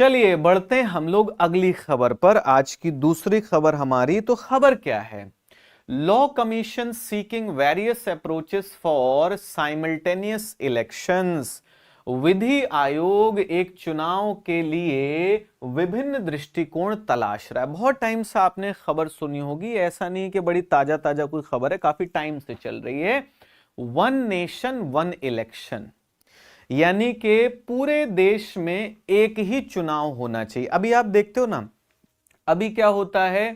चलिए बढ़ते हैं हम लोग अगली खबर पर। आज की दूसरी खबर हमारी, तो खबर क्या है? Law commission seeking various approaches for simultaneous elections. विधि आयोग एक चुनाव के लिए विभिन्न दृष्टिकोण तलाश रहा है। बहुत टाइम से आपने खबर सुनी होगी, ऐसा नहीं कि बड़ी ताजा ताजा कोई खबर है, काफी टाइम से चल रही है। वन नेशन वन इलेक्शन, यानी कि पूरे देश में एक ही चुनाव होना चाहिए। अभी आप देखते हो ना, अभी क्या होता है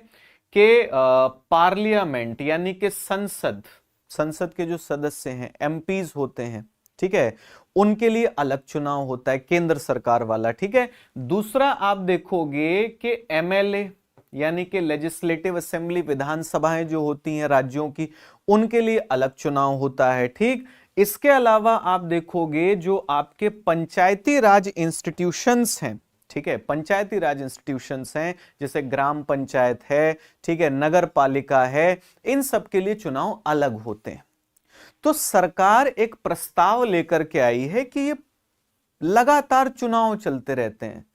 कि पार्लियामेंट यानी कि संसद, संसद के जो सदस्य हैं, एमपीज होते हैं, ठीक है, उनके लिए अलग चुनाव होता है, केंद्र सरकार वाला, ठीक है। दूसरा आप देखोगे कि एमएलए यानी कि लेजिस्लेटिव असेंबली, विधानसभाएं जो होती हैं राज्यों की, उनके लिए अलग चुनाव होता है, ठीक। इसके अलावा आप देखोगे जो आपके पंचायती राज इंस्टीट्यूशंस हैं, ठीक है, पंचायती राज इंस्टीट्यूशंस हैं, जैसे ग्राम पंचायत है, ठीक है, नगर पालिका है, इन सब के लिए चुनाव अलग होते हैं। तो सरकार एक प्रस्ताव लेकर के आई है कि ये लगातार चुनाव चलते रहते हैं,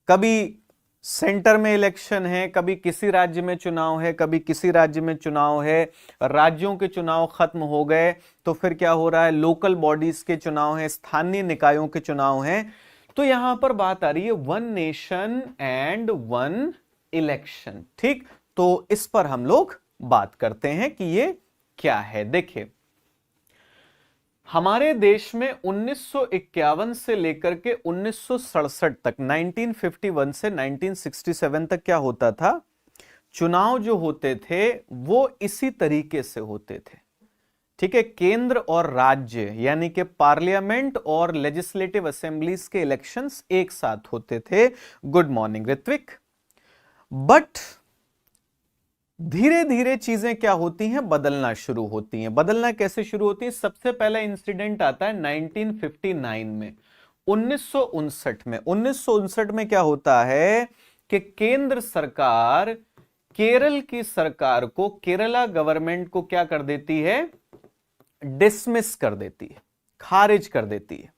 कभी सेंटर में इलेक्शन है, कभी किसी राज्य में चुनाव है, कभी किसी राज्य में चुनाव है। राज्यों के चुनाव खत्म हो गए तो फिर क्या हो रहा है, लोकल बॉडीज के चुनाव है, स्थानीय निकायों के चुनाव हैं। तो यहां पर बात आ रही है one nation and one election, ठीक। तो इस पर हम लोग बात करते हैं कि ये क्या है। देखिए, हमारे देश में 1951 से लेकर के 1967 तक, 1951 से 1967 तक क्या होता था, चुनाव जो होते थे वो इसी तरीके से होते थे, ठीक है। केंद्र और राज्य यानी कि पार्लियामेंट और लेजिस्लेटिव असेंबलीज के इलेक्शंस एक साथ होते थे। Good morning Ritwik. बट धीरे धीरे चीजें क्या होती हैं, बदलना शुरू होती हैं। बदलना कैसे शुरू होती है? सबसे पहला इंसिडेंट आता है 1959 में, 1959 में। 1959 में क्या होता है कि केंद्र सरकार केरल की सरकार को, केरला गवर्नमेंट को क्या कर देती है, डिसमिस कर देती है, खारिज कर देती है,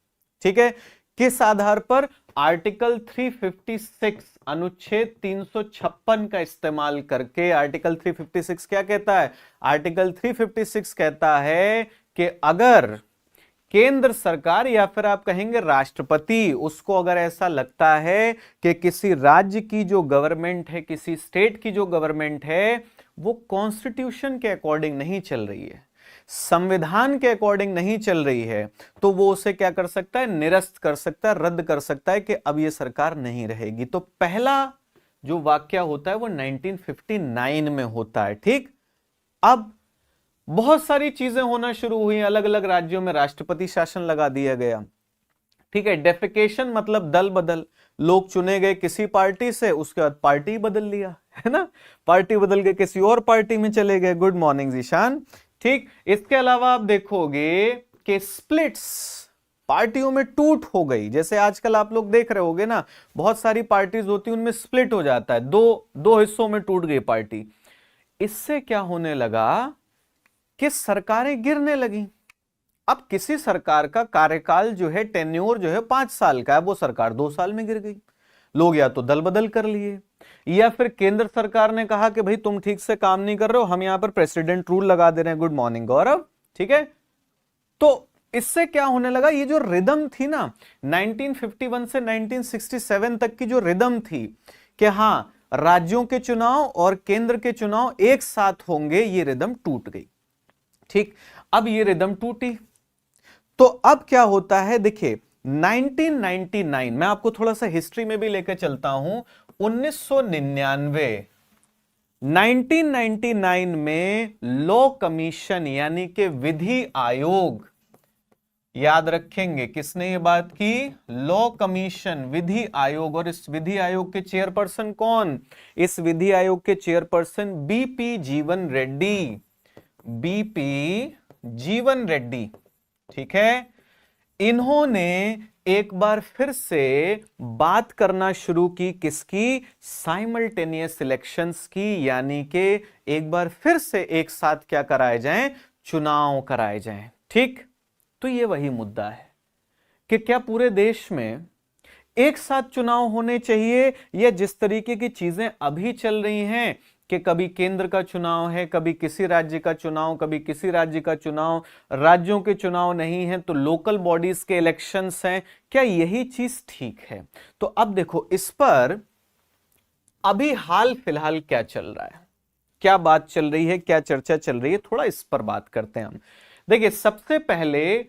ठीक है। किस आधार पर? आर्टिकल 356, अनुच्छेद 356 का इस्तेमाल करके। आर्टिकल 356 क्या कहता है? आर्टिकल 356 कहता है कि अगर केंद्र सरकार या फिर आप कहेंगे राष्ट्रपति, उसको अगर ऐसा लगता है कि किसी राज्य की जो गवर्नमेंट है, किसी स्टेट की जो गवर्नमेंट है, वो कॉन्स्टिट्यूशन के अकॉर्डिंग नहीं चल रही है, संविधान के अकॉर्डिंग नहीं चल रही है, तो वो उसे क्या कर सकता है, निरस्त कर सकता है, रद्द कर सकता है कि अब ये सरकार नहीं रहेगी। तो पहला जो वाक्य होता है वो 1959 में होता है, ठीक। अब बहुत सारी चीजें होना शुरू हुई, अलग अलग राज्यों में राष्ट्रपति शासन लगा दिया गया, ठीक है। डेफिकेशन मतलब दल बदल, लोग चुने गए किसी पार्टी से, उसके बाद पार्टी बदल लिया, है ना, पार्टी बदल के किसी और पार्टी में चले गए। गुड मॉर्निंग जीशान, ठीक। इसके अलावा आप देखोगे कि स्प्लिट्स, पार्टियों में टूट हो गई। जैसे आजकल आप लोग देख रहे होगे ना, बहुत सारी पार्टीज होती हैं, उनमें स्प्लिट हो जाता है, दो हिस्सों में टूट गई पार्टी। इससे क्या होने लगा कि सरकारें गिरने लगी। अब किसी सरकार का कार्यकाल जो है, टेन्योर जो है 5 साल का है, वो सरकार 2 साल में गिर गई। लोग या तो दल बदल कर लिए, या फिर केंद्र सरकार ने कहा कि भाई तुम ठीक से काम नहीं कर रहे हो, हम यहां पर प्रेसिडेंट रूल लगा दे रहे हैं। गुड मॉर्निंग गौरव, ठीक है। तो इससे क्या होने लगा, ये जो रिदम थी ना 1951 से 1967 तक की जो रिदम थी कि हां राज्यों के चुनाव और केंद्र के चुनाव एक साथ होंगे, ये रिदम टूट गई, ठीक। अब ये रिदम टूटी तो अब क्या होता है, देखिए 1999, मैं आपको थोड़ा सा हिस्ट्री में भी लेकर चलता हूं। 1999 में लॉ कमीशन यानी कि विधि आयोग, याद रखेंगे किसने ये बात की, लॉ कमीशन, विधि आयोग। और इस विधि आयोग के चेयरपर्सन कौन? इस विधि आयोग के चेयरपर्सन बीपी जीवन रेड्डी, बीपी जीवन रेड्डी, ठीक है। इन्होंने एक बार फिर से बात करना शुरू की, किसकी? साइमल्टेनियस इलेक्शंस की, यानी कि एक बार फिर से एक साथ क्या कराए जाएं, चुनाव कराए जाएं, ठीक। तो ये वही मुद्दा है कि क्या पूरे देश में एक साथ चुनाव होने चाहिए, या जिस तरीके की चीजें अभी चल रही हैं कि कभी केंद्र का चुनाव है, कभी किसी राज्य का चुनाव, कभी किसी राज्य का चुनाव, राज्यों के चुनाव नहीं है तो लोकल बॉडीज के इलेक्शंस हैं, क्या यही चीज ठीक है? तो अब देखो इस पर अभी हाल फिलहाल क्या चल रहा है, क्या बात चल रही है, क्या चर्चा चल रही है, थोड़ा इस पर बात करते हैं हम। देखिए सबसे पहले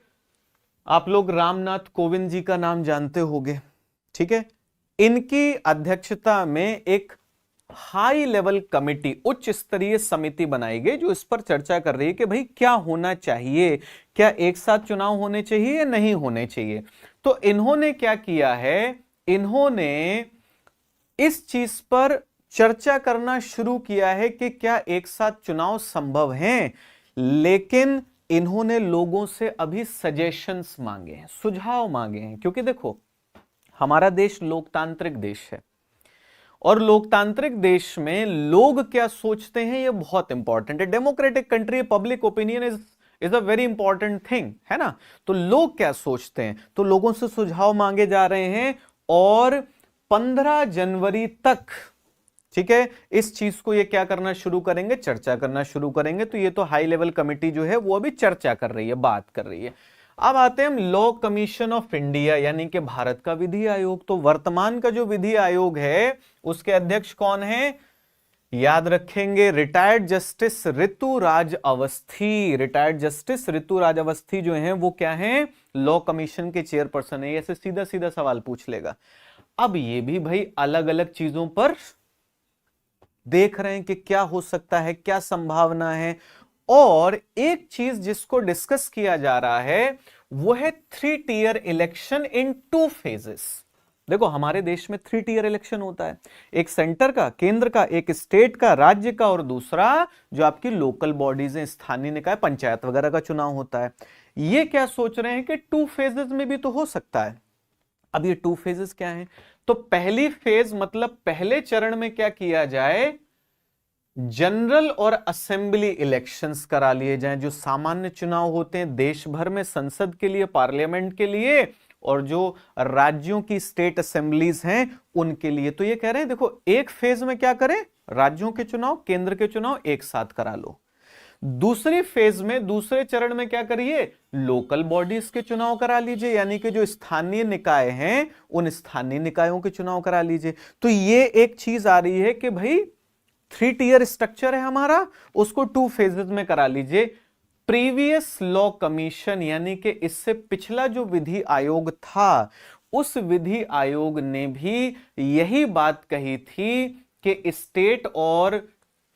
आप लोग रामनाथ कोविंद जी का नाम जानते होंगे, ठीक है। इनकी अध्यक्षता में एक हाई लेवल कमेटी, उच्च स्तरीय समिति बनाई गई जो इस पर चर्चा कर रही है कि भाई क्या होना चाहिए, क्या एक साथ चुनाव होने चाहिए या नहीं होने चाहिए। तो इन्होंने क्या किया है, इन्होंने इस चीज पर चर्चा करना शुरू किया है कि क्या एक साथ चुनाव संभव हैं, लेकिन इन्होंने लोगों से अभी सजेशंस मांगे हैं, सुझाव मांगे हैं, क्योंकि देखो हमारा देश लोकतांत्रिक देश है और लोकतांत्रिक देश में लोग क्या सोचते हैं ये बहुत इंपॉर्टेंट है। Democratic country, public opinion is a very important thing, है ना। तो लोग क्या सोचते हैं, तो लोगों से सुझाव मांगे जा रहे हैं और 15 जनवरी तक, ठीक है, इस चीज को ये क्या करना शुरू करेंगे, चर्चा करना शुरू करेंगे। तो ये तो हाई लेवल कमेटी जो है वो अभी चर्चा कर रही है, बात कर रही है। अब आते हैं हम लॉ कमीशन ऑफ इंडिया यानी कि भारत का विधि आयोग। तो वर्तमान का जो विधि आयोग है उसके अध्यक्ष कौन है, याद रखेंगे retired justice Rituraj Awasthi. Retired justice Rituraj Awasthi जो हैं वो क्या हैं, लॉ कमीशन के चेयरपर्सन है। ऐसे सीधा सीधा सवाल पूछ लेगा। अब ये भी भाई अलग अलग चीजों पर देख रहे हैं कि क्या हो सकता है, क्या संभावना है। और एक चीज जिसको डिस्कस किया जा रहा है वो है 3 टियर इलेक्शन इन 2 फेजेस। देखो हमारे देश में 3 टियर इलेक्शन होता है, एक सेंटर का, केंद्र का, एक स्टेट का, राज्य का, और दूसरा जो आपकी लोकल बॉडीज हैं, स्थानीय निकाय, पंचायत वगैरह का चुनाव होता है। ये क्या सोच रहे हैं कि 2 फेजेस में भी तो हो सकता है। अब ये 2 फेजेस क्या हैं, तो पहली फेज मतलब पहले चरण में क्या किया जाए, जनरल और असेंबली इलेक्शंस करा लिए जाएं, जो सामान्य चुनाव होते हैं देश भर में संसद के लिए, पार्लियामेंट के लिए, और जो राज्यों की स्टेट असेंबलीज हैं उनके लिए। तो ये कह रहे हैं देखो एक फेज में क्या करें, राज्यों के चुनाव, केंद्र के चुनाव एक साथ करा लो। दूसरी फेज में, दूसरे चरण में क्या करिए, लोकल बॉडीज के चुनाव करा लीजिए, यानी कि जो स्थानीय निकाय हैं उन स्थानीय निकायों के चुनाव करा लीजिए। तो ये एक चीज आ रही है कि भाई 3 टियर स्ट्रक्चर है हमारा, उसको 2 फेजेस में करा लीजिए। प्रीवियस लॉ कमीशन यानी कि इससे पिछला जो विधि आयोग था, उस विधि आयोग ने भी यही बात कही थी कि स्टेट और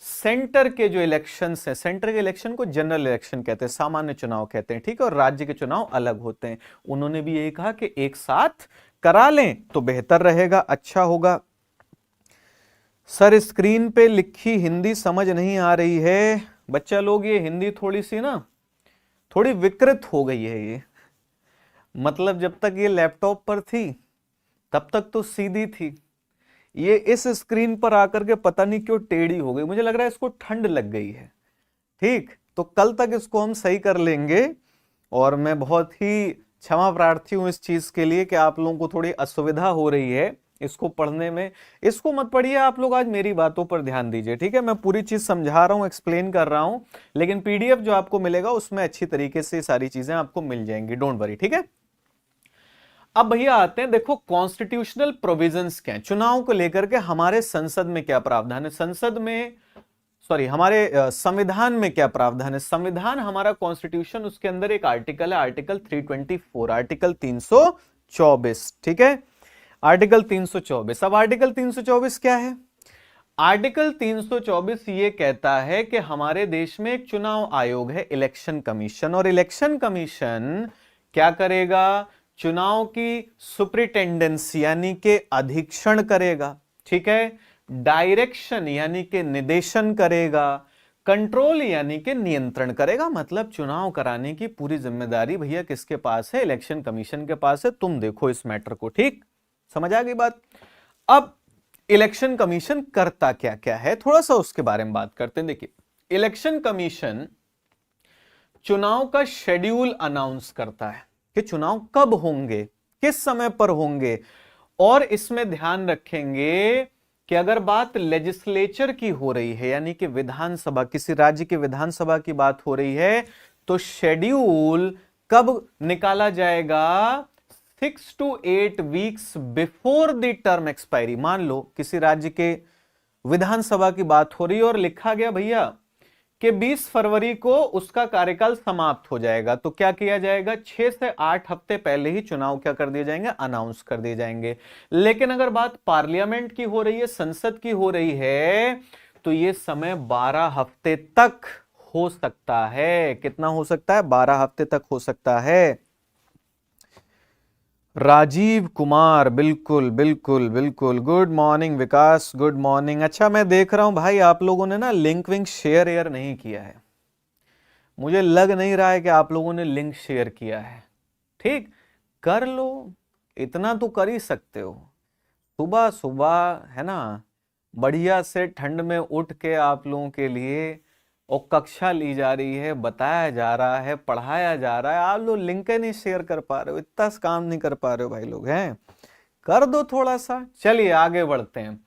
सेंटर के जो इलेक्शंस हैं, सेंटर के इलेक्शन को जनरल इलेक्शन कहते हैं, सामान्य चुनाव कहते हैं, ठीक है, और राज्य के चुनाव अलग होते हैं। उन्होंने भी यही कहा कि एक साथ करा लें तो बेहतर रहेगा, अच्छा होगा। सर स्क्रीन पे लिखी हिंदी समझ नहीं आ रही है। बच्चा लोग ये हिंदी थोड़ी सी ना, थोड़ी विकृत हो गई है ये। मतलब जब तक ये लैपटॉप पर थी तब तक तो सीधी थी, ये इस स्क्रीन पर आकर के पता नहीं क्यों टेढ़ी हो गई। मुझे लग रहा है इसको ठंड लग गई है। ठीक, तो कल तक इसको हम सही कर लेंगे। और मैं बहुत ही क्षमा प्रार्थी हूं इस चीज के लिए कि आप लोगों को थोड़ी असुविधा हो रही है इसको पढ़ने में। इसको मत पढ़िए आप लोग, आज मेरी बातों पर ध्यान दीजिए, ठीक है। मैं पूरी चीज समझा रहा हूं, एक्सप्लेन कर रहा हूं, लेकिन पीडीएफ जो आपको मिलेगा उसमें अच्छी तरीके से सारी चीजें आपको मिल जाएंगी, डोंट वरी, ठीक है। अब भैया आते हैं, देखो कॉन्स्टिट्यूशनल प्रोविजंस क्या है चुनाव को लेकर के, हमारे संसद में क्या प्रावधान है, संसद में हमारे संविधान में क्या प्रावधान है। संविधान हमारा कॉन्स्टिट्यूशन, उसके अंदर एक आर्टिकल है, आर्टिकल 324, आर्टिकल 324, ठीक है, आर्टिकल 324। अब आर्टिकल 324 क्या है, आर्टिकल 324 ये कहता है कि हमारे देश में एक चुनाव आयोग है, इलेक्शन कमीशन, और इलेक्शन कमीशन क्या करेगा, चुनाव की सुप्रिटेंडेंसी यानी कि अधीक्षण करेगा, ठीक है, डायरेक्शन यानी कि निर्देशन करेगा, कंट्रोल यानी कि नियंत्रण करेगा। मतलब चुनाव कराने की पूरी जिम्मेदारी भैया किसके पास है, इलेक्शन कमीशन के पास है। तुम देखो इस मैटर को, ठीक, समझ आ गई बात। अब इलेक्शन कमीशन करता क्या क्या है, थोड़ा सा उसके बारे में बात करते हैं। देखिए इलेक्शन कमीशन चुनाव का शेड्यूल अनाउंस करता है कि चुनाव कब होंगे, किस समय पर होंगे, और इसमें ध्यान रखेंगे कि अगर बात लेजिस्लेचर की हो रही है, यानी कि विधानसभा, किसी राज्य की विधानसभा की बात हो रही है, तो शेड्यूल कब निकाला जाएगा? 6 to 8 weeks before the term expiry. मान लो किसी राज्य के विधानसभा की बात हो रही है और लिखा गया भैया कि 20 फरवरी को उसका कार्यकाल समाप्त हो जाएगा, तो क्या किया जाएगा? 6 से 8 हफ्ते पहले ही चुनाव क्या कर दिए जाएंगे? अनाउंस कर दिए जाएंगे। लेकिन अगर बात पार्लियामेंट की हो रही है, संसद की हो रही है, तो यह समय 12 हफ्ते तक हो सकता है। कितना हो सकता है? 12 हफ्ते तक हो सकता है। राजीव कुमार, बिल्कुल बिल्कुल बिल्कुल, गुड मॉर्निंग विकास, गुड मॉर्निंग। अच्छा, मैं देख रहा हूं भाई आप लोगों ने ना लिंक विंक शेयर एयर नहीं किया है, मुझे लग नहीं रहा है कि आप लोगों ने लिंक शेयर किया है। ठीक, कर लो, इतना तो कर ही सकते हो। सुबह सुबह है ना, बढ़िया से ठंड में उठ के आप लोगों के लिए और कक्षा ली जा रही है, बताया जा रहा है, पढ़ाया जा रहा है, आप लोग लिंक नहीं शेयर कर पा रहे हो, इतना काम नहीं कर पा रहे हो भाई लोग हैं, कर दो थोड़ा सा। चलिए आगे बढ़ते हैं।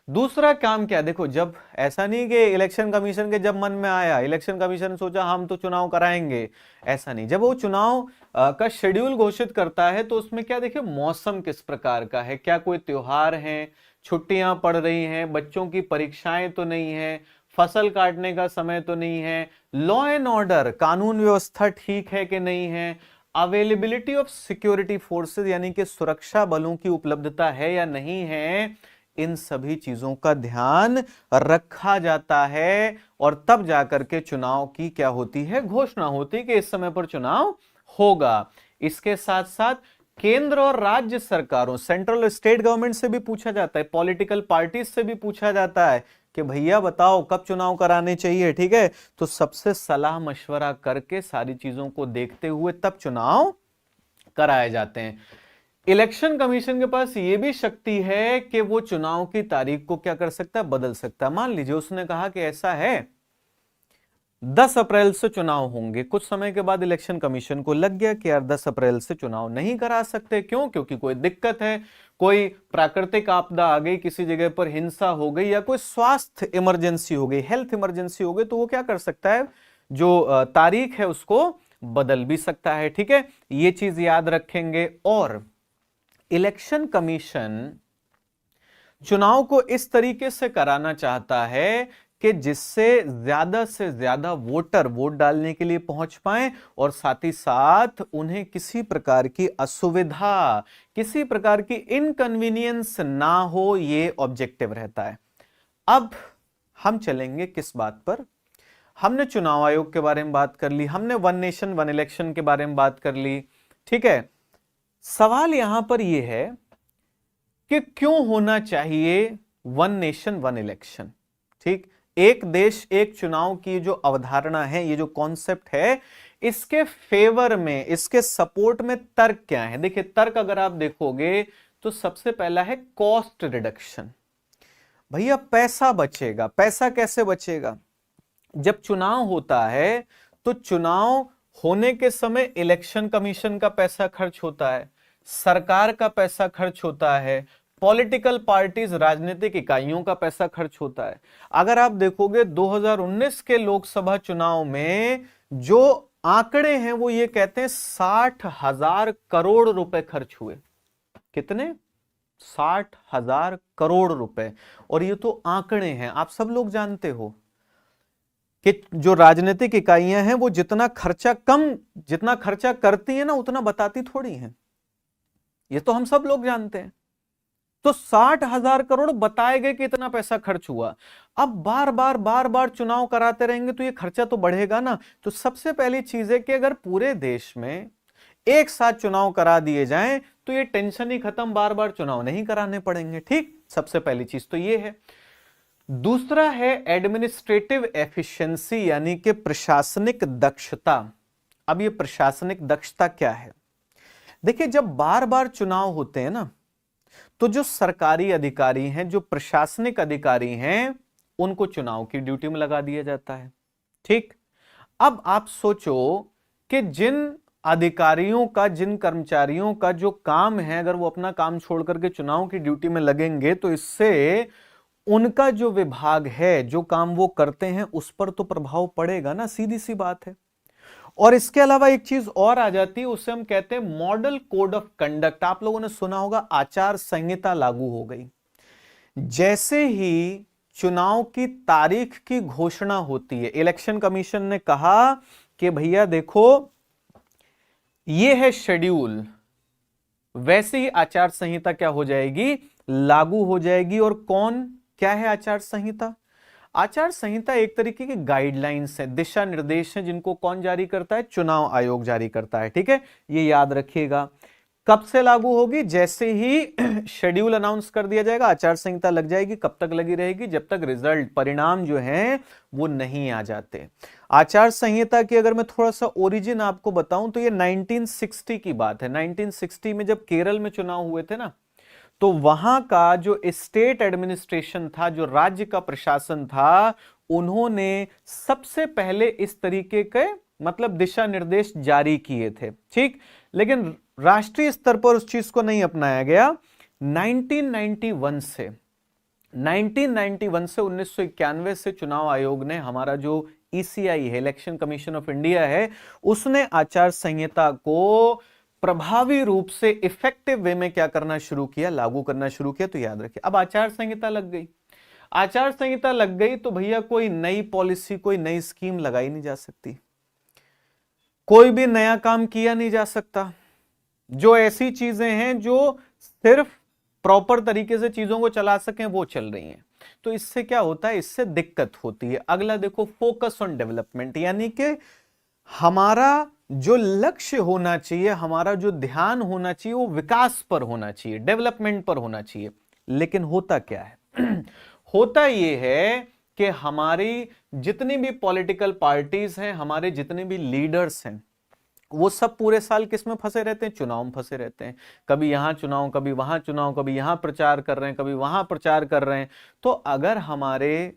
दूसरा काम क्या? देखो, जब ऐसा नहीं कि इलेक्शन कमीशन के जब मन में आया, इलेक्शन कमीशन सोचा हम तो चुनाव कराएंगे, ऐसा नहीं। जब वो चुनाव का शेड्यूल घोषित करता है तो उसमें क्या देखिए, मौसम किस प्रकार का है, क्या कोई त्योहार है, छुट्टियां पड़ रही हैं, बच्चों की परीक्षाएं तो नहीं है, फसल काटने का समय तो नहीं है, लॉ एंड ऑर्डर, कानून व्यवस्था ठीक है कि नहीं है, अवेलेबिलिटी ऑफ सिक्योरिटी फोर्सेस यानी कि सुरक्षा बलों की उपलब्धता है या नहीं है, इन सभी चीजों का ध्यान रखा जाता है और तब जाकर के चुनाव की क्या होती है? घोषणा होती है कि इस समय पर चुनाव होगा। इसके साथ साथ केंद्र और राज्य सरकारों, सेंट्रल और स्टेट गवर्नमेंट से भी पूछा जाता है, पॉलिटिकल पार्टीज से भी पूछा जाता है कि भैया बताओ कब चुनाव कराने चाहिए। ठीक है, तो सबसे सलाह मशवरा करके सारी चीजों को देखते हुए तब चुनाव कराए जाते हैं। इलेक्शन कमीशन के पास यह भी शक्ति है कि वो चुनाव की तारीख को क्या कर सकता है? बदल सकता है। मान लीजिए उसने कहा कि ऐसा है 10 अप्रैल से चुनाव होंगे, कुछ समय के बाद इलेक्शन कमीशन को लग गया कि यार 10 अप्रैल से चुनाव नहीं करा सकते। क्यों? क्योंकि कोई दिक्कत है, कोई प्राकृतिक आपदा आ गई, किसी जगह पर हिंसा हो गई, या कोई स्वास्थ्य इमरजेंसी हो गई, हेल्थ इमरजेंसी हो गई, तो वो क्या कर सकता है? जो तारीख है उसको बदल भी सकता है। ठीक है, ये चीज याद रखेंगे। और इलेक्शन कमीशन चुनाव को इस तरीके से कराना चाहता है कि जिससे ज्यादा से ज्यादा वोटर वोट डालने के लिए पहुंच पाएं और साथ ही साथ उन्हें किसी प्रकार की असुविधा, किसी प्रकार की इनकन्वीनियंस ना हो, ये ऑब्जेक्टिव रहता है। अब हम चलेंगे किस बात पर? हमने चुनाव आयोग के बारे में बात कर ली, हमने वन नेशन वन इलेक्शन के बारे में बात कर ली। ठीक है, सवाल यहां पर यह है कि क्यों होना चाहिए वन नेशन वन इलेक्शन? ठीक, एक देश एक चुनाव की जो अवधारणा है, ये जो कॉन्सेप्ट है, इसके फेवर में, इसके सपोर्ट में तर्क क्या है? देखिए, तर्क अगर आप देखोगे तो सबसे पहला है कॉस्ट रिडक्शन। भैया पैसा बचेगा। पैसा कैसे बचेगा? जब चुनाव होता है तो चुनाव होने के समय इलेक्शन कमीशन का पैसा खर्च होता है, सरकार का पैसा खर्च होता है, पॉलिटिकल पार्टीज, राजनीतिक इकाइयों का पैसा खर्च होता है। अगर आप देखोगे 2019 के लोकसभा चुनाव में जो आंकड़े हैं वो ये कहते हैं 60,000 करोड़ रुपए खर्च हुए। कितने? 60,000 करोड़ रुपए। और ये तो आंकड़े हैं, आप सब लोग जानते हो कि जो राजनीतिक इकाइयां हैं वो जितना खर्चा करती हैं ना, उतना बताती थोड़ी हैं। ये तो हम सब लोग जानते हैं। तो 60,000 करोड़ बताए गए कि इतना पैसा खर्च हुआ। अब बार बार चुनाव कराते रहेंगे तो ये खर्चा तो बढ़ेगा ना। तो सबसे पहली चीज है कि अगर पूरे देश में एक साथ चुनाव करा दिए जाएं तो ये टेंशन ही खत्म, बार बार चुनाव नहीं कराने पड़ेंगे। ठीक, सबसे पहली चीज तो ये है। दूसरा है एडमिनिस्ट्रेटिव एफिशिएंसी यानी कि प्रशासनिक दक्षता। अब ये प्रशासनिक दक्षता क्या है? देखिए, जब बार बार चुनाव होते हैं ना, तो जो सरकारी अधिकारी हैं, जो प्रशासनिक अधिकारी हैं, उनको चुनाव की ड्यूटी में लगा दिया जाता है। ठीक, अब आप सोचो कि जिन अधिकारियों का, जिन कर्मचारियों का जो काम है, अगर वो अपना काम छोड़ करके चुनाव की ड्यूटी में लगेंगे तो इससे उनका जो विभाग है, जो काम वो करते हैं, उस पर तो प्रभाव पड़ेगा ना, सीधी सी बात है। और इसके अलावा एक चीज और आ जाती है, उसे हम कहते हैं मॉडल कोड ऑफ कंडक्ट। आप लोगों ने सुना होगा आचार संहिता लागू हो गई। जैसे ही चुनाव की तारीख की घोषणा होती है, इलेक्शन कमीशन ने कहा कि भैया देखो ये है शेड्यूल, वैसे ही आचार संहिता क्या हो जाएगी, लागू हो जाएगी। और कौन, क्या है आचार संहिता? आचार संहिता एक तरीके की गाइडलाइंस है, दिशा निर्देश है, जिनको कौन जारी करता है? चुनाव आयोग जारी करता है। ठीक है, ये याद रखिएगा। कब से लागू होगी? जैसे ही शेड्यूल अनाउंस कर दिया जाएगा, आचार संहिता लग जाएगी। कब तक लगी रहेगी? जब तक रिजल्ट, परिणाम जो हैं वो नहीं आ जाते। आचार संहिता की अगर मैं थोड़ा सा ओरिजिन आपको बताऊं तो ये 1960 की बात है। 1960 में जब केरल में चुनाव हुए थे ना, तो वहां का जो स्टेट एडमिनिस्ट्रेशन था, जो राज्य का प्रशासन था, उन्होंने सबसे पहले इस तरीके के मतलब दिशा निर्देश जारी किए थे। ठीक, लेकिन राष्ट्रीय स्तर पर उस चीज को नहीं अपनाया गया। 1991 से 1991 से चुनाव आयोग ने, हमारा जो ईसीआई है, इलेक्शन कमीशन ऑफ इंडिया है, उसने आचार संहिता को प्रभावी रूप से इफेक्टिव वे में क्या करना शुरू किया, लागू करना शुरू किया। तो याद रखिए, अब आचार संहिता लग गई। आचार संहिता लग गई तो भैया कोई नई पॉलिसी, कोई नई स्कीम लगाई नहीं जा सकती, कोई भी नया काम किया नहीं जा सकता। जो ऐसी चीजें हैं जो सिर्फ प्रॉपर तरीके से चीजों को चला सकें, वो चल रही हैं। तो इससे क्या होता है, इससे दिक्कत होती है। अगला देखो, फोकस ऑन डेवलपमेंट, यानी कि हमारा जो लक्ष्य होना चाहिए, हमारा जो ध्यान होना चाहिए, वो विकास पर होना चाहिए, डेवलपमेंट पर होना चाहिए। लेकिन होता क्या है होता यह है कि हमारी जितनी भी पॉलिटिकल पार्टीज हैं, हमारे जितने भी लीडर्स हैं, वो सब पूरे साल किस में फंसे रहते हैं? चुनाव में फंसे रहते हैं। कभी यहां चुनाव, कभी वहां चुनाव, कभी यहां प्रचार कर रहे हैं, कभी वहां प्रचार कर रहे हैं। तो अगर हमारे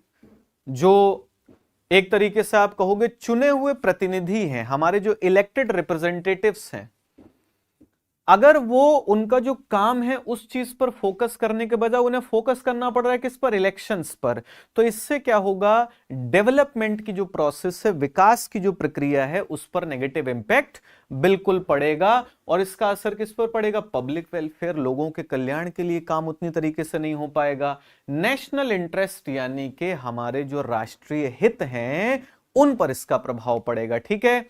जो एक तरीके से आप कहोगे चुने हुए प्रतिनिधि हैं, हमारे जो इलेक्टेड रिप्रेजेंटेटिव्स हैं, अगर वो उनका जो काम है उस चीज पर फोकस करने के बजाय उन्हें फोकस करना पड़ रहा है किस पर? इलेक्शंस पर, तो इससे क्या होगा? डेवलपमेंट की जो प्रोसेस है, विकास की जो प्रक्रिया है, उस पर नेगेटिव इंपैक्ट बिल्कुल पड़ेगा। और इसका असर किस पर पड़ेगा? पब्लिक वेलफेयर, लोगों के कल्याण के लिए काम उतनी तरीके से नहीं हो पाएगा। नेशनल इंटरेस्ट, यानी कि हमारे जो राष्ट्रीय हित हैं, उन पर इसका प्रभाव पड़ेगा। ठीक है,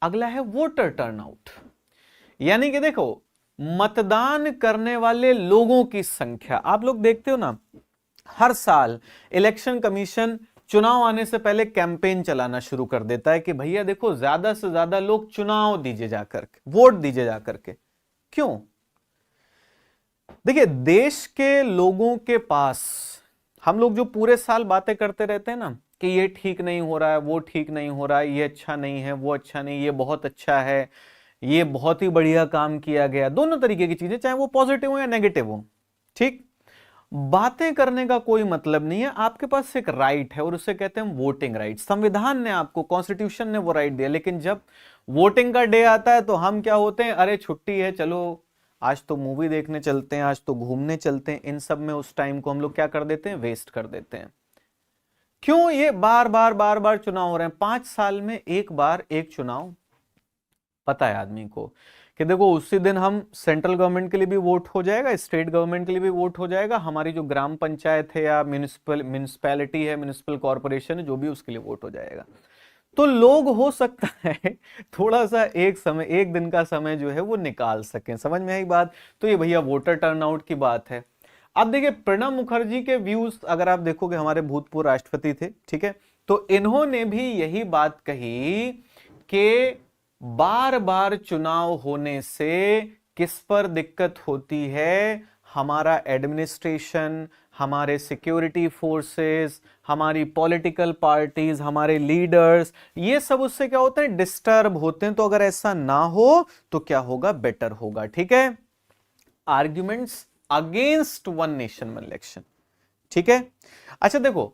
अगला है वोटर टर्नआउट, यानी कि देखो मतदान करने वाले लोगों की संख्या। आप लोग देखते हो ना, हर साल इलेक्शन कमीशन चुनाव आने से पहले कैंपेन चलाना शुरू कर देता है कि भैया देखो ज्यादा से ज्यादा लोग चुनाव दीजिए जाकर के, वोट दीजिए जाकर के। क्यों? देखिए, देश के लोगों के पास हम लोग जो पूरे साल बातें करते रहते हैं ना कि ये ठीक नहीं हो रहा है, वो ठीक नहीं हो रहा है, ये अच्छा नहीं है, वो अच्छा नहीं, ये बहुत अच्छा है, ये बहुत ही बढ़िया काम किया गया, दोनों तरीके की चीजें, चाहे वो पॉजिटिव हो या नेगेटिव हो। ठीक, बातें करने का कोई मतलब नहीं है। आपके पास एक राइट है और उसे कहते हैं वोटिंग राइट। संविधान ने आपको, कॉन्स्टिट्यूशन ने वो राइट दिया। लेकिन जब वोटिंग का डे आता है तो हम क्या होते हैं? अरे छुट्टी है, चलो आज तो मूवी देखने चलते हैं, आज तो घूमने चलते हैं। इन सब में उस टाइम को हम लोग क्या कर देते हैं? वेस्ट कर देते हैं। क्यों? ये बार बार चुनाव हो रहे हैं, 5 साल में एक बार एक चुनाव। पता है आदमी को कि देखो उसी दिन हम सेंट्रल गवर्नमेंट के लिए भी वोट हो जाएगा, स्टेट गवर्नमेंट के लिए भी वोट हो जाएगा, हमारी जो ग्राम पंचायत है या म्यूनिसिपैलिटी है, म्यूनिसिपल कॉर्पोरेशन है, जो भी, उसके लिए वोट हो जाएगा। तो लोग हो सकता है थोड़ा सा एक समय, एक दिन का समय जो है वो निकाल सकें। समझ में आई बात? तो ये भैया वोटर टर्नआउट की बात है। अब देखिए, प्रणब मुखर्जी के व्यूज अगर आप देखोगे, हमारे भूतपूर्व राष्ट्रपति थे, ठीक है, तो इन्होंने भी यही बात कही कि बार बार चुनाव होने से किस पर दिक्कत होती है? हमारा एडमिनिस्ट्रेशन, हमारे सिक्योरिटी फोर्सेस, हमारी पॉलिटिकल पार्टीज, हमारे लीडर्स, ये सब उससे क्या होते हैं? डिस्टर्ब होते हैं। तो अगर ऐसा ना हो तो क्या होगा? बेटर होगा। ठीक है, arguments against one nation one election. ठीक है, अच्छा देखो,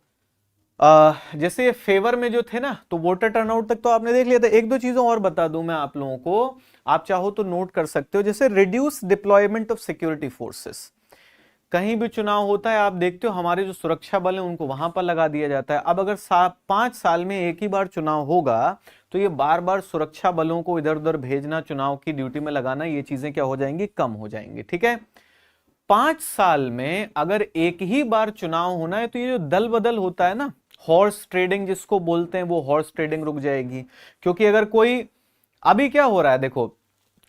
जैसे ये फेवर में जो थे ना, तो वोटर टर्नआउट तक तो आपने देख लिया था। एक दो चीजों और बता दूं मैं आप लोगों को, आप चाहो तो नोट कर सकते हो। जैसे reduce deployment of security forces, कहीं भी चुनाव होता है आप देखते हो हमारे जो सुरक्षा बल है उनको वहां पर लगा दिया जाता है। अब अगर 5 साल में एक ही बार चुनाव होगा तो ये बार बार सुरक्षा बलों को इधर उधर भेजना, चुनाव की ड्यूटी में लगाना, ये चीजें क्या हो जाएंगी, कम हो जाएंगी। ठीक है, 5 साल में अगर एक ही बार चुनाव होना है तो ये जो दल बदल होता है ना, हॉर्स ट्रेडिंग जिसको बोलते हैं, वो हॉर्स ट्रेडिंग रुक जाएगी। क्योंकि अगर कोई, अभी क्या हो रहा है देखो,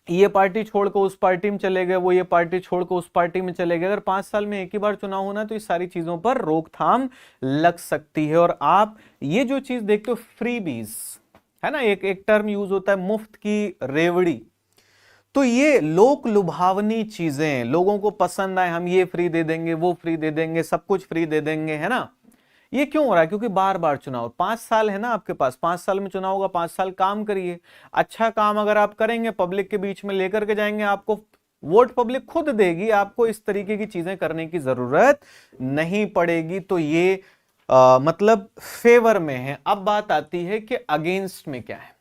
ये पार्टी छोड़कर उस पार्टी में चले गए, वो ये पार्टी छोड़कर उस पार्टी में चले गए। अगर 5 साल में एक ही बार चुनाव होना तो इस सारी चीजों पर रोकथाम लग सकती है। और आप ये जो चीज देखते हो फ्रीबीज, है ना, एक टर्म यूज होता है मुफ्त की रेवड़ी, तो ये लोक लुभावनी चीजें, लोगों को पसंद आए, हम ये फ्री दे देंगे, वो फ्री दे देंगे, सब कुछ फ्री दे देंगे, है ना। ये क्यों हो रहा है? क्योंकि बार बार चुनाव, 5 साल है ना आपके पास, 5 साल में चुनाव होगा, 5 साल काम करिए। अच्छा काम अगर आप करेंगे, पब्लिक के बीच में लेकर के जाएंगे, आपको वोट पब्लिक खुद देगी, आपको इस तरीके की चीजें करने की जरूरत नहीं पड़ेगी। तो ये मतलब फेवर में है। अब बात आती है कि अगेंस्ट में क्या है।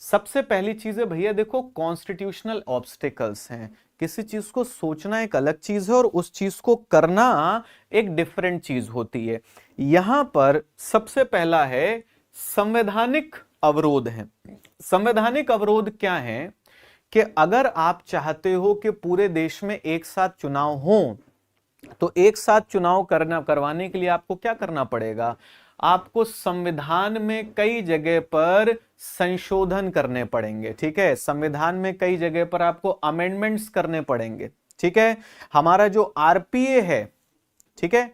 सबसे पहली चीज है भैया देखो, कॉन्स्टिट्यूशनल ऑब्स्टिकल्स हैं। किसी चीज को सोचना एक अलग चीज है और उस चीज को करना एक डिफरेंट चीज होती है। यहां पर सबसे पहला है संवैधानिक अवरोध है। संवैधानिक अवरोध क्या है कि अगर आप चाहते हो कि पूरे देश में एक साथ चुनाव हो, तो एक साथ चुनाव करवाने के लिए आपको क्या करना पड़ेगा, आपको संविधान में कई जगह पर संशोधन करने पड़ेंगे। ठीक है, संविधान में कई जगह पर आपको अमेंडमेंट्स करने पड़ेंगे। ठीक है, हमारा जो आरपीए है, ठीक है,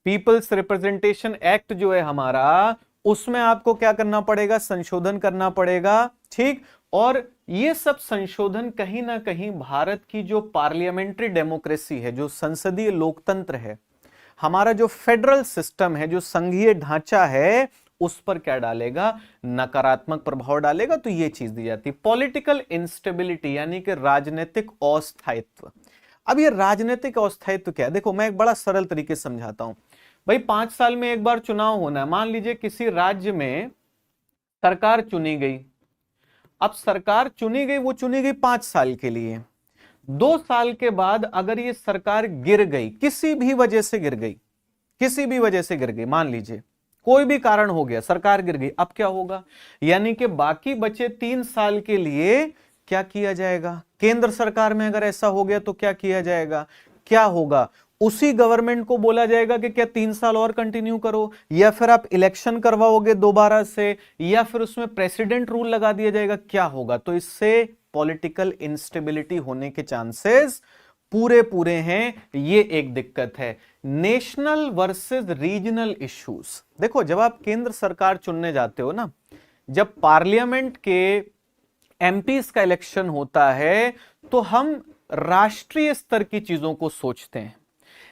पीपल्स रिप्रेजेंटेशन एक्ट जो है हमारा, उसमें आपको क्या करना पड़ेगा, संशोधन करना पड़ेगा। ठीक, और ये सब संशोधन कहीं ना कहीं भारत की जो पार्लियामेंट्री डेमोक्रेसी है, जो संसदीय लोकतंत्र है, हमारा जो फेडरल सिस्टम है, जो संघीय ढांचा है, उस पर क्या डालेगा, नकारात्मक प्रभाव डालेगा। तो ये चीज दी जाती है पॉलिटिकल इंस्टेबिलिटी, यानी कि राजनीतिक अस्थायित्व। अब ये राजनीतिक अस्थायित्व क्या है, देखो मैं एक बड़ा सरल तरीके से समझाता हूं। भाई 5 साल में एक बार चुनाव होना है, मान लीजिए किसी राज्य में सरकार चुनी गई। अब सरकार चुनी गई, वो चुनी गई 5 साल के लिए। 2 साल के बाद अगर ये सरकार गिर गई, किसी भी वजह से गिर गई, किसी भी वजह से गिर गई, मान लीजिए कोई भी कारण हो गया, सरकार गिर गई, अब क्या होगा, यानी कि बाकी बचे 3 साल के लिए क्या किया जाएगा। केंद्र सरकार में अगर ऐसा हो गया तो क्या किया जाएगा, क्या होगा, उसी गवर्नमेंट को बोला जाएगा कि क्या 3 साल और कंटिन्यू करो, या फिर आप इलेक्शन करवाओगे दोबारा से, या फिर उसमें प्रेसिडेंट रूल लगा दिया जाएगा, क्या होगा। तो इससे पॉलिटिकल इंस्टेबिलिटी होने के चांसेस पूरे पूरे हैं। ये एक दिक्कत है। नेशनल वर्सेस रीजनल इश्यूज, देखो जब आप केंद्र सरकार चुनने जाते हो ना, जब पार्लियामेंट के एमपीज का इलेक्शन होता है तो हम राष्ट्रीय स्तर की चीजों को सोचते हैं।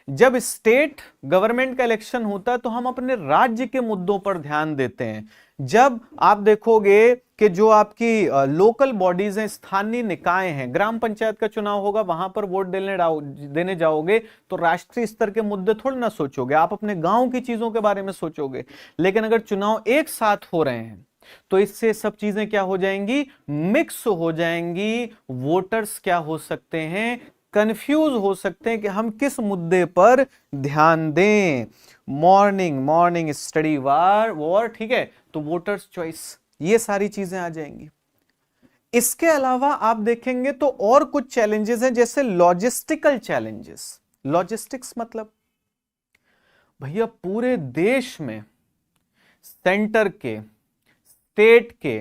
जब स्टेट गवर्नमेंट का इलेक्शन होता है तो हम अपने राज्य के मुद्दों पर ध्यान देते हैं। जब आप देखोगे कि जो आपकी लोकल बॉडीज हैं, स्थानीय निकाय हैं, ग्राम पंचायत का चुनाव होगा, वहां पर वोट देने जाओगे तो राष्ट्रीय स्तर के मुद्दे थोड़ी ना सोचोगे, आप अपने गांव की चीजों के बारे में सोचोगे। लेकिन अगर चुनाव एक साथ हो रहे हैं तो इससे सब चीजें क्या हो जाएंगी, मिक्स हो जाएंगी। वोटर्स क्या हो सकते हैं, कंफ्यूज हो सकते हैं कि हम किस मुद्दे पर ध्यान दें। मॉर्निंग स्टडी वॉर, ठीक है, तो वोटर्स चॉइस, ये सारी चीजें आ जाएंगी। इसके अलावा आप देखेंगे तो और कुछ चैलेंजेस हैं, जैसे लॉजिस्टिकल चैलेंजेस। लॉजिस्टिक्स मतलब भैया पूरे देश में सेंटर के, स्टेट के,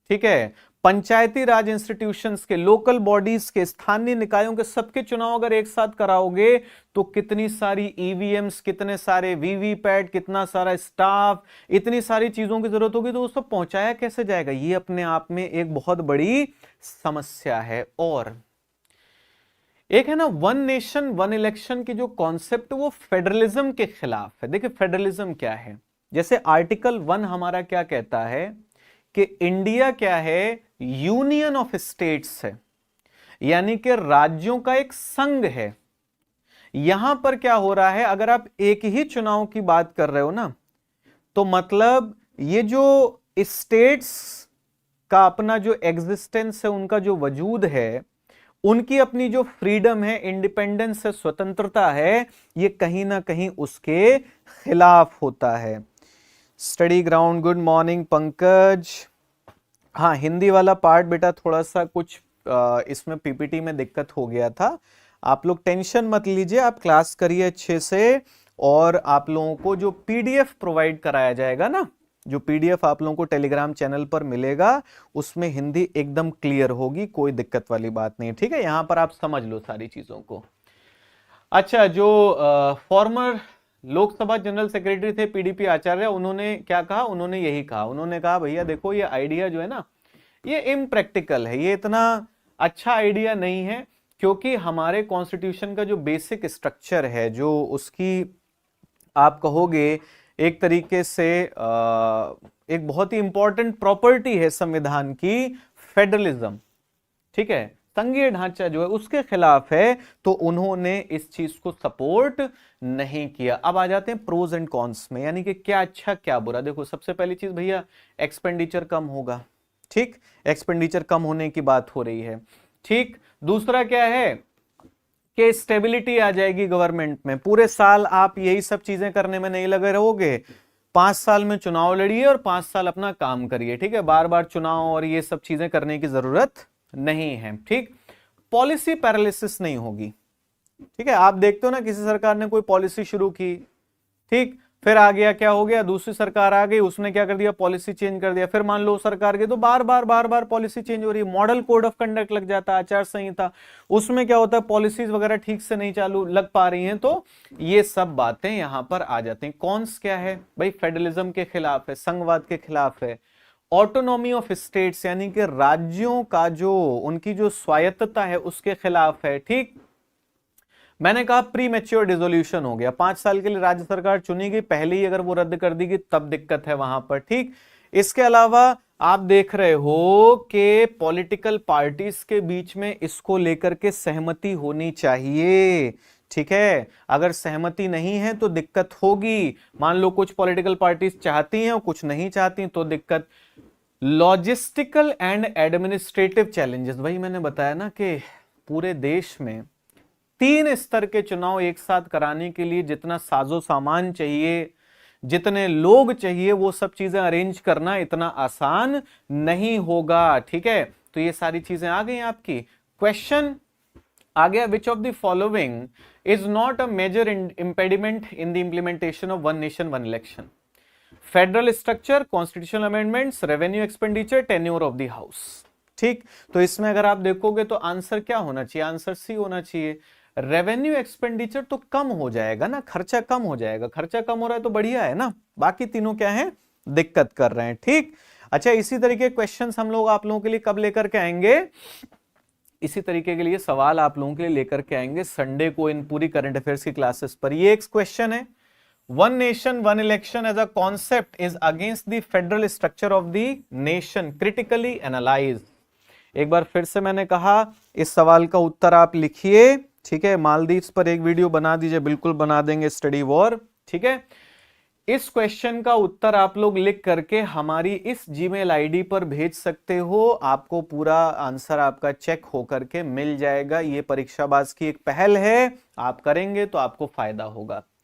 ठीक है, पंचायती राज इंस्टीट्यूशंस के, लोकल बॉडीज के, स्थानीय निकायों के, सबके चुनाव अगर एक साथ कराओगे तो कितनी सारी ईवीएम्स, कितने सारे वीवीपैट, कितना सारा स्टाफ, इतनी सारी चीजों की जरूरत होगी। तो उसको पहुंचाया कैसे जाएगा, ये अपने आप में एक बहुत बड़ी समस्या है। और एक है ना वन नेशन वन इलेक्शन की जो कॉन्सेप्ट, वो फेडरलिज्म के खिलाफ है। देखिए फेडरलिज्म क्या है, जैसे आर्टिकल 1 हमारा क्या कहता है कि इंडिया क्या है, यूनियन ऑफ स्टेट्स है, यानी कि राज्यों का एक संघ है। यहां पर क्या हो रहा है, अगर आप एक ही चुनाव की बात कर रहे हो ना, तो मतलब ये जो स्टेट्स का अपना जो एग्जिस्टेंस है, उनका जो वजूद है, उनकी अपनी जो फ्रीडम है, इंडिपेंडेंस है, स्वतंत्रता है, ये कहीं ना कहीं उसके खिलाफ होता है। Study ground, good morning Pankaj. हाँ, हिंदी वाला पार्ट बेटा थोड़ा सा कुछ इसमें पीपीटी में दिक्कत हो गया था। आप लोग टेंशन मत लीजिए, आप क्लास करिए अच्छे से, और आप लोगों को जो पीडीएफ प्रोवाइड कराया जाएगा ना, जो पीडीएफ आप लोगों को टेलीग्राम चैनल पर मिलेगा, उसमें हिंदी एकदम क्लियर होगी, कोई दिक्कत वाली बात नहीं, ठीक है। यहां पर आप समझ लो सारी चीजों को। अच्छा, जो फॉर्मर लोकसभा जनरल सेक्रेटरी थे पीडीपी आचार्य, उन्होंने क्या कहा? उन्होंने यही कहा, उन्होंने कहा भैया देखो ये आइडिया जो है ना, ये इम्प्रैक्टिकल है, ये इतना अच्छा आइडिया नहीं है, क्योंकि हमारे कॉन्स्टिट्यूशन का जो बेसिक स्ट्रक्चर है, जो उसकी आप कहोगे एक तरीके से एक बहुत ही इंपॉर्टेंट प्रॉपर्टी है संविधान की, फेडरलिज्म, ठीक है, संघीय ढांचा जो है उसके खिलाफ है, तो उन्होंने इस चीज को सपोर्ट नहीं किया। अब आ जाते हैं प्रोज एंड कॉन्स में, यानी कि क्या अच्छा क्या बुरा। देखो सबसे पहली चीज भैया, एक्सपेंडिचर कम होगा, ठीक, एक्सपेंडिचर कम होने की बात हो रही है, ठीक। दूसरा क्या है कि स्टेबिलिटी आ जाएगी गवर्नमेंट में, पूरे साल आप यही सब चीजें करने में नहीं लगे रहोगे, 5 साल में चुनाव लड़िए और 5 साल अपना काम करिए, ठीक है, बार बार चुनाव और ये सब चीजें करने की जरूरत नहीं है, ठीक। पॉलिसी पैरालिसिस नहीं होगी, ठीक है। आप देखते हो ना, किसी सरकार ने कोई पॉलिसी शुरू की, ठीक, फिर आ गया, क्या हो गया, दूसरी सरकार आ गई, उसने क्या कर दिया, पॉलिसी चेंज कर दिया, फिर मान लो सरकार के, तो बार बार पॉलिसी चेंज हो रही है। मॉडल कोड ऑफ कंडक्ट लग जाता है, आचार संहिता, उसमें क्या होता है, पॉलिसीज वगैरह ठीक से नहीं चालू लग पा रही हैं, तो ये सब बातें यहां पर आ जाती हैं। कॉन्स क्या है भाई, फेडरलिज्म के खिलाफ है, संघवाद के खिलाफ है, ऑटोनॉमी ऑफ स्टेट्स यानी कि राज्यों का जो उनकी जो स्वायत्तता है उसके खिलाफ है, ठीक। मैंने कहा प्री मैच्योर डिसोल्यूशन हो गया, 5 साल के लिए राज्य सरकार चुनी गई, पहले ही अगर वो रद्द कर दी गई तब दिक्कत है वहां पर, ठीक। इसके अलावा आप देख रहे हो कि पॉलिटिकल पार्टीज के बीच में इसको लेकर के सहमति होनी चाहिए, ठीक है। अगर सहमति नहीं है तो दिक्कत होगी। मान लो कुछ पॉलिटिकल पार्टीज चाहती हैं और कुछ नहीं चाहती, तो दिक्कत। लॉजिस्टिकल एंड एडमिनिस्ट्रेटिव चैलेंजेस, वही मैंने बताया ना कि पूरे देश में 3 स्तर के चुनाव एक साथ कराने के लिए जितना साजो सामान चाहिए, जितने लोग चाहिए, वो सब चीजें अरेंज करना इतना आसान नहीं होगा, ठीक है। तो ये सारी चीजें आ गई आपकी। क्वेश्चन आ गया, which of the following is not a major impediment in the implementation of one nation one election? Federal structure, constitutional amendments, revenue expenditure, tenure of the house, ठीक। तो इसमें अगर आप देखोगे तो आंसर क्या होना चाहिए, आंसर सी होना चाहिए। रेवेन्यू एक्सपेंडिचर तो कम हो जाएगा ना, खर्चा कम हो जाएगा, खर्चा कम हो रहा है तो बढ़िया है ना, बाकी तीनों क्या है, दिक्कत कर रहे हैं, ठीक। अच्छा, इसी तरीके क्वेश्चंस हम लोग आप लोगों के लिए कब लेकर के आएंगे, इसी तरीके के लिए सवाल आप लोगों के लिए लेकर के आएंगे संडे को इन पूरी करंट अफेयर्स की क्लासेस पर। ये एक क्वेश्चन है, one nation one election as a concept is against the federal structure of the nation, critically analyse. एक बार फिर से मैंने कहा, इस सवाल का उत्तर आप लिखिए, ठीक है। मालदीव्स पर एक वीडियो बना दीजिए, बिल्कुल बना देंगे, स्टडी वॉर, ठीक है। इस क्वेश्चन का उत्तर आप लोग लिख करके हमारी इस जीमेल आईडी पर भेज सकते हो, आपको पूरा आंसर आपका चेक हो करके मिल जाएगा। ये परीक्षाबाज की एक पहल है, आप करेंगे तो आपको फायदा होगा।